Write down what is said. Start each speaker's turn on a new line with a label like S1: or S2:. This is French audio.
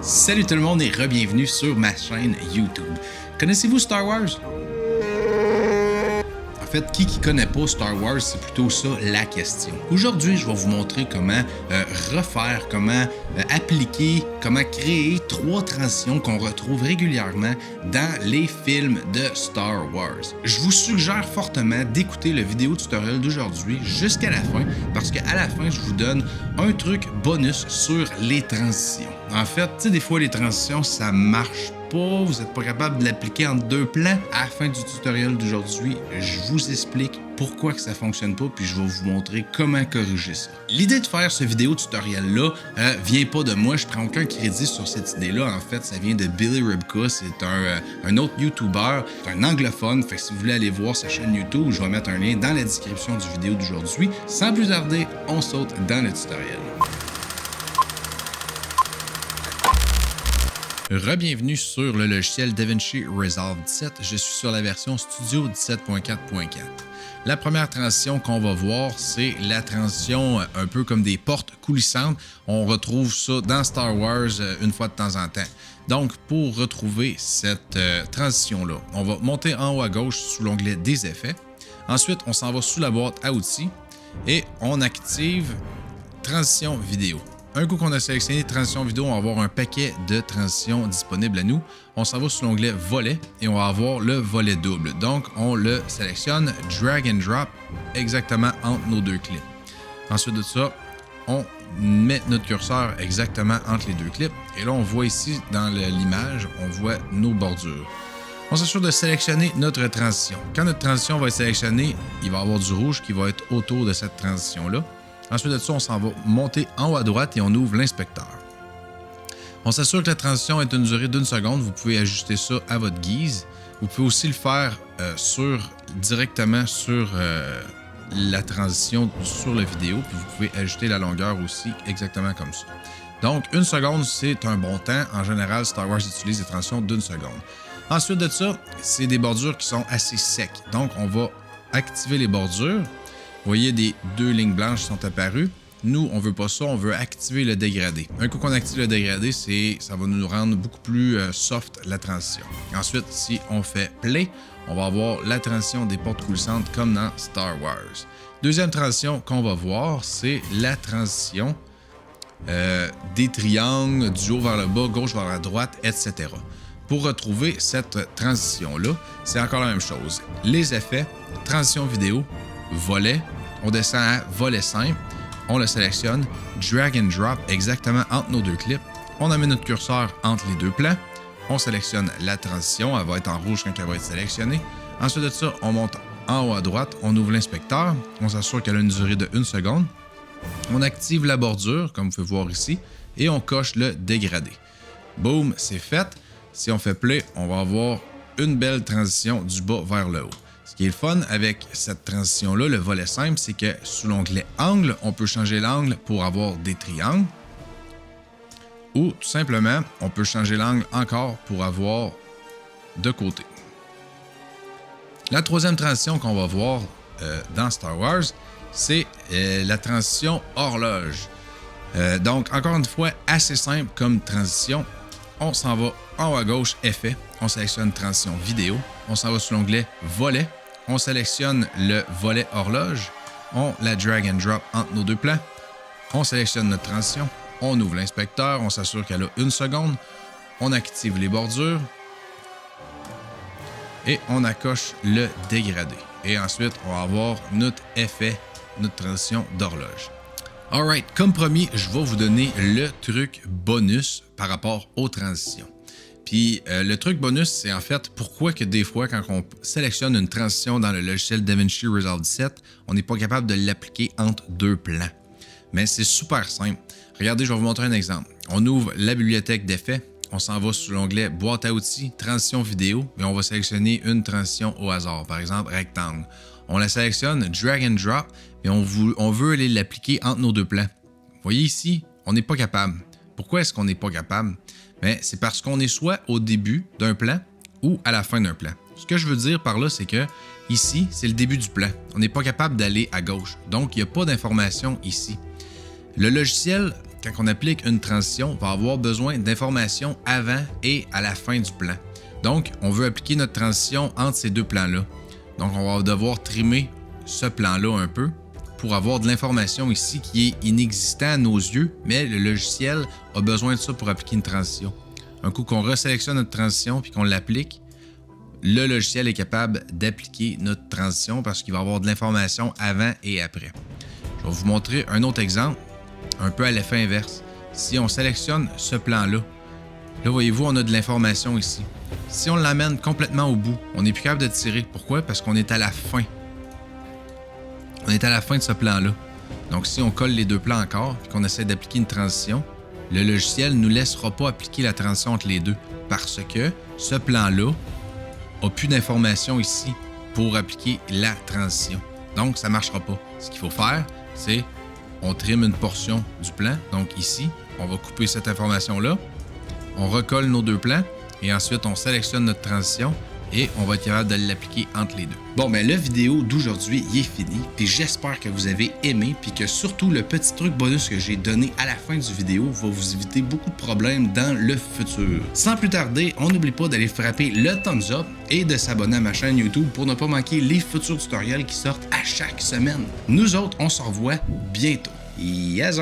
S1: Salut tout le monde et re-bienvenue sur ma chaîne YouTube. Connaissez-vous Star Wars? En fait, qui connaît pas Star Wars, c'est plutôt ça la question. Aujourd'hui, je vais vous montrer comment refaire, comment appliquer, comment créer 3 transitions qu'on retrouve régulièrement dans les films de Star Wars. Je vous suggère fortement d'écouter le vidéo tutoriel d'aujourd'hui jusqu'à la fin parce qu'à la fin, je vous donne un truc bonus sur les transitions. En fait, tu sais, des fois, les transitions, ça marche pas, vous n'êtes pas capable de l'appliquer entre 2 plans. À la fin du tutoriel d'aujourd'hui, je vous explique pourquoi que ça fonctionne pas, puis je vais vous montrer comment corriger ça. L'idée de faire ce vidéo tutoriel-là vient pas de moi, je prends aucun crédit sur cette idée-là. En fait, ça vient de Billy Ribka, c'est un autre YouTuber, un anglophone. Fait que si vous voulez aller voir sa chaîne YouTube, je vais mettre un lien dans la description du vidéo d'aujourd'hui. Sans plus tarder, on saute dans le tutoriel. Re-bienvenue sur le logiciel DaVinci Resolve 17. Je suis sur la version Studio 17.4.4. La première transition qu'on va voir, c'est la transition un peu comme des portes coulissantes. On retrouve ça dans Star Wars une fois de temps en temps. Donc, pour retrouver cette transition-là, on va monter en haut à gauche sous l'onglet des effets. Ensuite, on s'en va sous la boîte à outils et on active transition vidéo. Un coup qu'on a sélectionné transition vidéo, on va avoir un paquet de transitions disponibles à nous. On s'en va sur l'onglet volet et on va avoir le volet double. Donc, on le sélectionne, drag and drop exactement entre nos 2 clips. Ensuite de ça, on met notre curseur exactement entre les 2 clips. Et là, on voit ici dans l'image, on voit nos bordures. On s'assure de sélectionner notre transition. Quand notre transition va être sélectionnée, il va y avoir du rouge qui va être autour de cette transition-là. Ensuite de ça, on s'en va monter en haut à droite et on ouvre l'inspecteur. On s'assure que la transition est une durée d'1 seconde. Vous pouvez ajuster ça à votre guise. Vous pouvez aussi le faire directement sur la transition sur la vidéo. Puis vous pouvez ajuster la longueur aussi exactement comme ça. Donc, 1 seconde, c'est un bon temps. En général, Star Wars utilise des transitions d'1 seconde. Ensuite de ça, c'est des bordures qui sont assez secs. Donc, on va activer les bordures. Vous voyez des 2 lignes blanches qui sont apparues. Nous, on veut pas ça, on veut activer le dégradé. Un coup qu'on active le dégradé, ça va nous rendre beaucoup plus soft la transition. Ensuite, si on fait play, on va avoir la transition des portes coulissantes comme dans Star Wars. Deuxième transition qu'on va voir, c'est la transition des triangles, du haut vers le bas, gauche vers la droite, etc. Pour retrouver cette transition-là, c'est encore la même chose. Les effets, transition vidéo, volet, on descend à volet simple, on le sélectionne, drag and drop exactement entre nos 2 clips, on amène notre curseur entre les 2 plans, on sélectionne la transition, elle va être en rouge quand elle va être sélectionnée. Ensuite de ça, on monte en haut à droite, on ouvre l'inspecteur, on s'assure qu'elle a une durée de 1 seconde, on active la bordure, comme vous pouvez voir ici, et on coche le dégradé. Boum, c'est fait. Si on fait play, on va avoir une belle transition du bas vers le haut. Ce qui est le fun avec cette transition-là, le volet simple, c'est que sous l'onglet angle, on peut changer l'angle pour avoir des triangles. Ou tout simplement, on peut changer l'angle encore pour avoir de côté. La troisième transition qu'on va voir dans Star Wars, c'est la transition horloge. Donc, encore une fois, assez simple comme transition. On s'en va en haut à gauche, effet. On sélectionne transition vidéo. On s'en va sur l'onglet volet. On sélectionne le volet horloge. On la drag and drop entre nos 2 plans. On sélectionne notre transition. On ouvre l'inspecteur. On s'assure qu'elle a 1 seconde. On active les bordures. Et on accroche le dégradé. Et ensuite, on va avoir notre effet, notre transition d'horloge. Alright, comme promis, je vais vous donner le truc bonus par rapport aux transitions. Puis le truc bonus, c'est en fait pourquoi que des fois, quand on sélectionne une transition dans le logiciel DaVinci Resolve 17, on n'est pas capable de l'appliquer entre 2 plans. Mais c'est super simple. Regardez, je vais vous montrer un exemple. On ouvre la bibliothèque d'effets, on s'en va sur l'onglet boîte à outils, transition vidéo, et on va sélectionner une transition au hasard, par exemple rectangle. On la sélectionne, drag and drop, et on veut aller l'appliquer entre nos 2 plans. Vous voyez ici, on n'est pas capable. Pourquoi est-ce qu'on n'est pas capable? Bien, c'est parce qu'on est soit au début d'un plan ou à la fin d'un plan. Ce que je veux dire par là, c'est que ici, c'est le début du plan. On n'est pas capable d'aller à gauche. Donc, il n'y a pas d'information ici. Le logiciel quand on applique une transition, on va avoir besoin d'informations avant et à la fin du plan. Donc, on veut appliquer notre transition entre ces deux plans-là. Donc, on va devoir trimer ce plan-là un peu pour avoir de l'information ici qui est inexistant à nos yeux, mais le logiciel a besoin de ça pour appliquer une transition. Un coup qu'on resélectionne notre transition puis qu'on l'applique, le logiciel est capable d'appliquer notre transition parce qu'il va avoir de l'information avant et après. Je vais vous montrer un autre exemple, un peu à l'effet inverse. Si on sélectionne ce plan-là, là, voyez-vous, on a de l'information ici. Si on l'amène complètement au bout, on n'est plus capable de tirer. Pourquoi? Parce qu'on est à la fin. On est à la fin de ce plan-là. Donc, si on colle les deux plans encore et qu'on essaie d'appliquer une transition, le logiciel ne nous laissera pas appliquer la transition entre les deux parce que ce plan-là n'a plus d'informations ici pour appliquer la transition. Donc, ça ne marchera pas. Ce qu'il faut faire, c'est on trime une portion du plan. Donc, ici, on va couper cette information-là. On recolle nos deux plans et ensuite, on sélectionne notre transition et on va être capable de l'appliquer entre les deux. Bon, ben la vidéo d'aujourd'hui est finie, puis j'espère que vous avez aimé, puis que surtout le petit truc bonus que j'ai donné à la fin du vidéo va vous éviter beaucoup de problèmes dans le futur. Sans plus tarder, on n'oublie pas d'aller frapper le thumbs up et de s'abonner à ma chaîne YouTube pour ne pas manquer les futurs tutoriels qui sortent à chaque semaine. Nous autres, on se revoit bientôt. Yes sir!